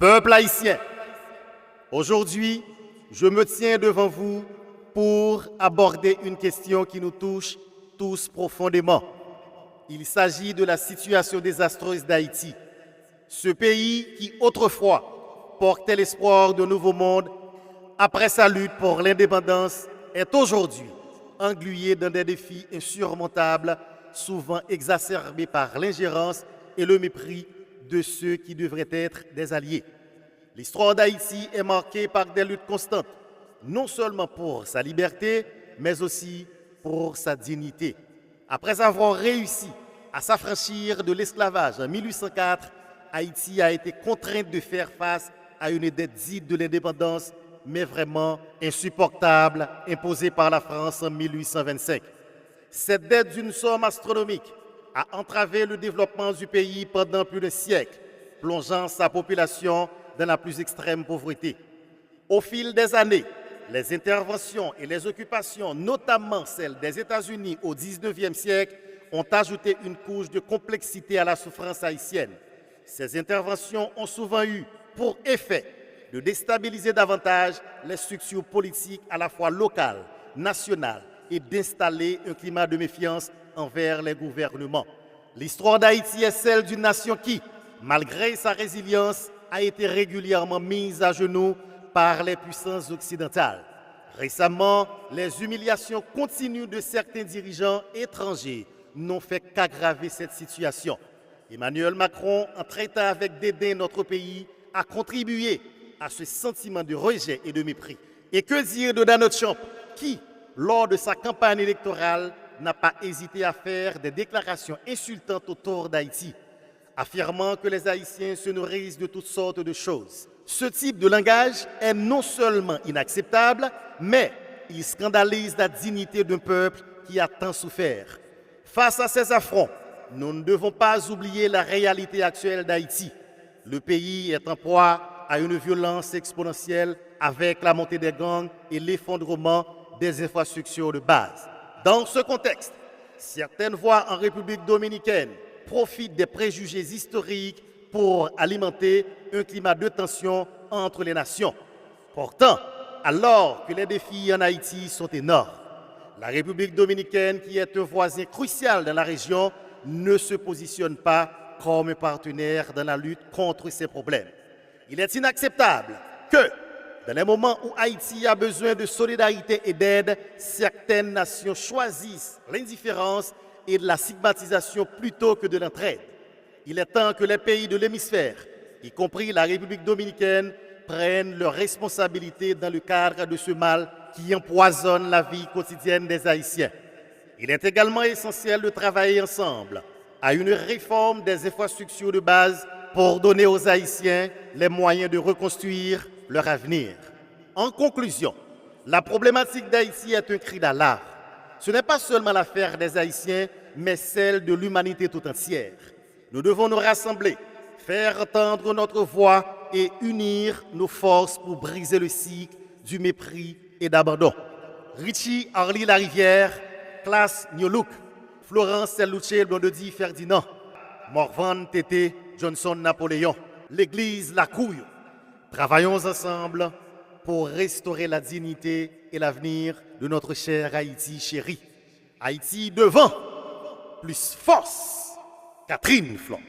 Peuple haïtien, aujourd'hui, je me tiens devant vous pour aborder une question qui nous touche tous profondément. Il s'agit de la situation désastreuse d'Haïti. Ce pays qui autrefois portait l'espoir d'un nouveau monde après sa lutte pour l'indépendance est aujourd'hui englué dans des défis insurmontables, souvent exacerbés par l'ingérence et le mépris de ceux qui devraient être des alliés. L'histoire d'Haïti est marquée par des luttes constantes, non seulement pour sa liberté, mais aussi pour sa dignité. Après avoir réussi à s'affranchir de l'esclavage en 1804, Haïti a été contrainte de faire face à une dette dite de l'indépendance, mais vraiment insupportable, imposée par la France en 1825. Cette dette d'une somme astronomique a entravé le développement du pays pendant plus d'un siècle, plongeant sa population dans la plus extrême pauvreté. Au fil des années, les interventions et les occupations, notamment celles des États-Unis au XIXe siècle, ont ajouté une couche de complexité à la souffrance haïtienne. Ces interventions ont souvent eu pour effet de déstabiliser davantage les structures politiques à la fois locales, nationales et d'installer un climat de méfiance envers les gouvernements. L'histoire d'Haïti est celle d'une nation qui, malgré sa résilience, a été régulièrement mise à genoux par les puissances occidentales. Récemment, les humiliations continues de certains dirigeants étrangers n'ont fait qu'aggraver cette situation. Emmanuel Macron, en traitant avec dédain notre pays, a contribué à ce sentiment de rejet et de mépris. Et que dire de Donald Trump, qui, lors de sa campagne électorale, n'a pas hésité à faire des déclarations insultantes autour d'Haïti, affirmant que les Haïtiens se nourrissent de toutes sortes de choses. Ce type de langage est non seulement inacceptable, mais il scandalise la dignité d'un peuple qui a tant souffert. Face à ces affronts, nous ne devons pas oublier la réalité actuelle d'Haïti. Le pays est en proie à une violence exponentielle avec la montée des gangs et l'effondrement des infrastructures de base. Dans ce contexte, certaines voix en République dominicaine profitent des préjugés historiques pour alimenter un climat de tension entre les nations. Pourtant, alors que les défis en Haïti sont énormes, la République dominicaine, qui est un voisin crucial dans la région, ne se positionne pas comme un partenaire dans la lutte contre ces problèmes. Il est inacceptable que, dans les moments où Haïti a besoin de solidarité et d'aide, certaines nations choisissent l'indifférence et de la stigmatisation plutôt que de l'entraide. Il est temps que les pays de l'hémisphère, y compris la République dominicaine, prennent leurs responsabilités dans le cadre de ce mal qui empoisonne la vie quotidienne des Haïtiens. Il est également essentiel de travailler ensemble à une réforme des infrastructures de base pour donner aux Haïtiens les moyens de reconstruire leur avenir. En conclusion, la problématique d'Haïti est un cri d'alarme. Ce n'est pas seulement l'affaire des Haïtiens, mais celle de l'humanité tout entière. Nous devons nous rassembler, faire entendre notre voix et unir nos forces pour briser le cycle du mépris et d'abandon. Richie Harley Larivière, classe Nyolouk, Florence Sellouche Blondedi Ferdinand, Morvan Tété Johnson Napoléon, l'Église La Couille. Travaillons ensemble pour restaurer la dignité et l'avenir de notre cher Haïti chéri. Haïti devant, plus force, Catherine Flan.